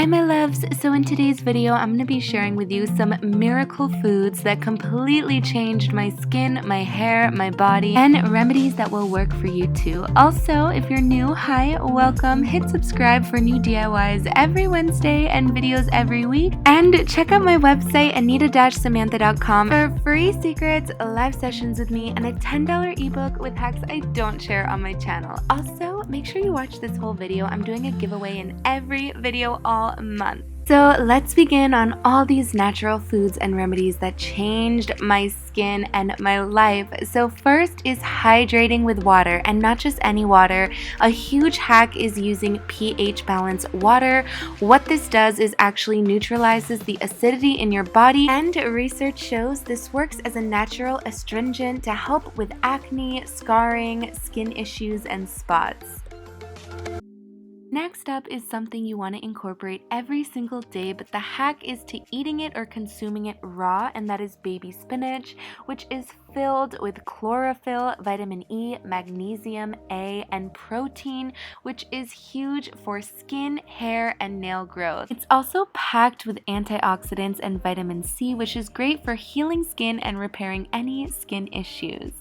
Hi my loves! So in today's video, I'm going to be sharing with you some miracle foods that completely changed my skin, my hair, my body, and remedies that will work for you too. Also, if you're new, hi, welcome. Hit subscribe for new DIYs every Wednesday and videos every week. And check out my website, anita-samantha.com for free secrets, live sessions with me, and a $10 ebook with hacks I don't share on my channel. Also, make sure you watch this whole video. I'm doing a giveaway in every video all month. So let's begin on all these natural foods and remedies that changed my skin and my life. So first is hydrating with water, and not just any water. A huge hack is using pH balanced water. What this does is actually neutralizes the acidity in your body, and research shows this works as a natural astringent to help with acne, scarring, skin issues, and spots. Next up is something you want to incorporate every single day, but the hack is to eating it or consuming it raw, and that is baby spinach, which is filled with chlorophyll, vitamin E, magnesium, A, and protein, which is huge for skin, hair, and nail growth. It's also packed with antioxidants and vitamin C, which is great for healing skin and repairing any skin issues.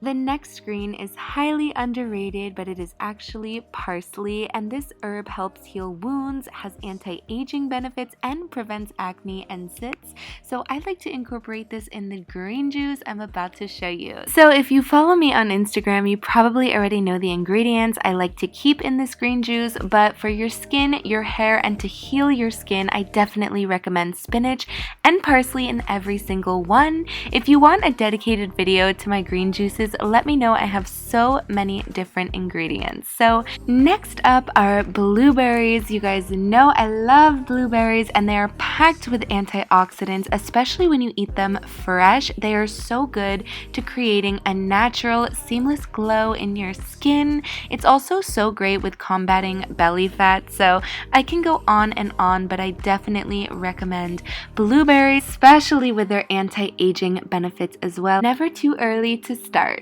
The next green is highly underrated, but it is actually parsley, and this herb helps heal wounds, has anti-aging benefits, and prevents acne and zits. So I like to incorporate this in the green juice I'm about to show you. So if you follow me on Instagram, you probably already know the ingredients I like to keep in this green juice, but for your skin, your hair, and to heal your skin, I definitely recommend spinach and parsley in every single one. If you want a dedicated video to my green juices, let me know. I have so many different ingredients. So next up are blueberries. You guys know I love blueberries, and they are packed with antioxidants, especially when you eat them fresh. They are so good to creating a natural, seamless glow in your skin. It's also so great with combating belly fat. So I can go on and on, but I definitely recommend blueberries, especially with their anti-aging benefits as well. Never too early to start.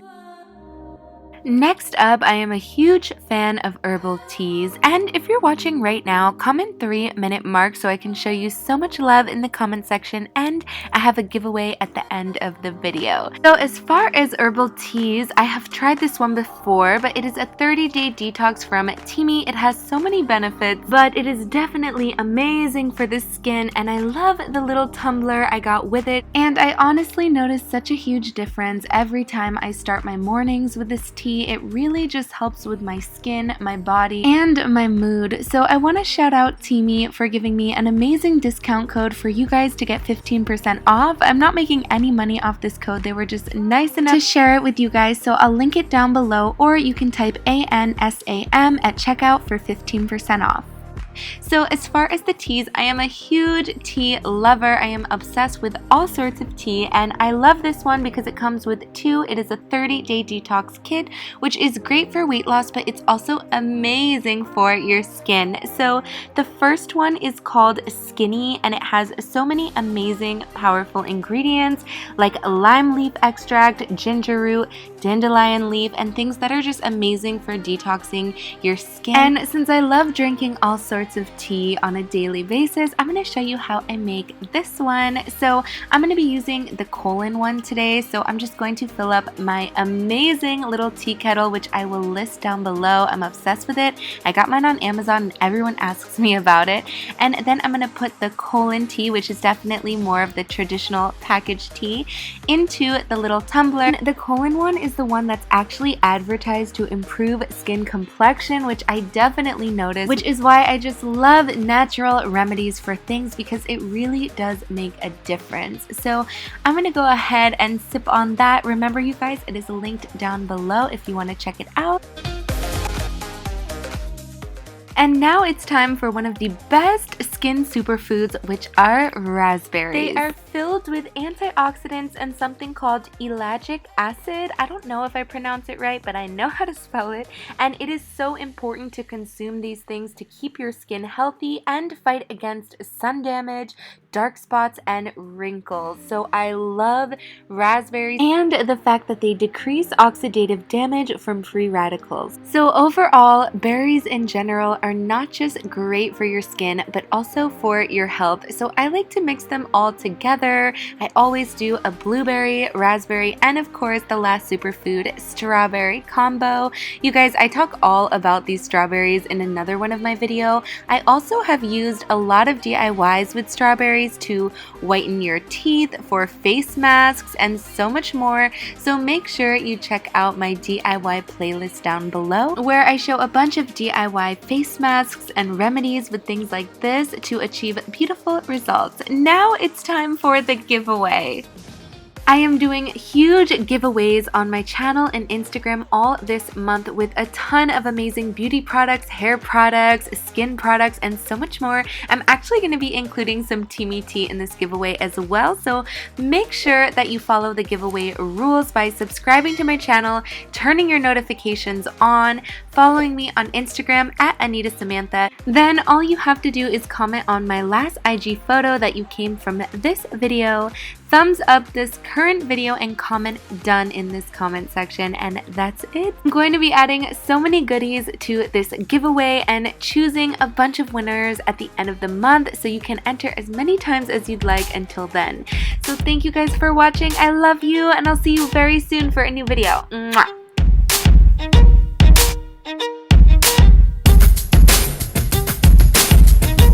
Next up, I am a huge fan of herbal teas, and if you're watching right now, comment 3-minute mark so I can show you so much love in the comment section, and I have a giveaway at the end of the video. So as far as herbal teas, I have tried this one before, but it is a 30-day detox from Teami. It has so many benefits, but it is definitely amazing for the skin, and I love the little tumbler I got with it, and I honestly notice such a huge difference every time I start my mornings with this tea. It really just helps with my skin, my body, and my mood. So I want to shout out Teami for giving me an amazing discount code for you guys to get 15% off. I'm not making any money off this code. They were just nice enough to share it with you guys. So I'll link it down below, or you can type ANSAM at checkout for 15% off. So as far as the teas, I am a huge tea lover. I am obsessed with all sorts of tea, and I love this one because it comes with 2. It is a 30-day detox kit, which is great for weight loss, but it's also amazing for your skin. So the first one is called Skinny, and it has so many amazing, powerful ingredients like lime leaf extract, ginger root, dandelion leaf, and things that are just amazing for detoxing your skin. And since I love drinking all sorts of tea on a daily basis, I'm going to show you how I make this one. So I'm going to be using the colon one today. So I'm just going to fill up my amazing little tea kettle, which I will list down below. I'm obsessed with it. I got mine on Amazon and everyone asks me about it. And then I'm going to put the colon tea, which is definitely more of the traditional packaged tea, into the little tumbler. And the colon one is the one that's actually advertised to improve skin complexion, which I definitely noticed, which is why I just love natural remedies for things, because it really does make a difference. So I'm going to go ahead and sip on that. Remember you guys, it is linked down below if you want to check it out. And now it's time for one of the best skin superfoods, which are raspberries. They are filled with antioxidants and something called ellagic acid. I don't know if I pronounce it right, but I know how to spell it. And it is so important to consume these things to keep your skin healthy and fight against sun damage, dark spots, and wrinkles. So I love raspberries and the fact that they decrease oxidative damage from free radicals. So overall, berries in general are not just great for your skin, but also for your health. So I like to mix them all together. I always do a blueberry, raspberry, and of course the last superfood, strawberry combo. You guys, I talk all about these strawberries in another one of my videos. I also have used a lot of DIYs with strawberries to whiten your teeth, for face masks, and so much more. So make sure you check out my DIY playlist down below, where I show a bunch of DIY face masks and remedies with things like this to achieve beautiful results. Now it's time for the giveaway. I am doing huge giveaways on my channel and Instagram all this month with a ton of amazing beauty products, hair products, skin products, and so much more. I'm actually going to be including some Teamy tea in this giveaway as well, so make sure that you follow the giveaway rules by subscribing to my channel, turning your notifications on, following me on Instagram at Anita Samantha. Then all you have to do is comment on my last IG photo that you came from this video, thumbs up this current video, and comment done in this comment section, and that's it. I'm going to be adding so many goodies to this giveaway and choosing a bunch of winners at the end of the month, so you can enter as many times as you'd like until then. So thank you guys for watching. I love you, and I'll see you very soon for a new video. Mwah!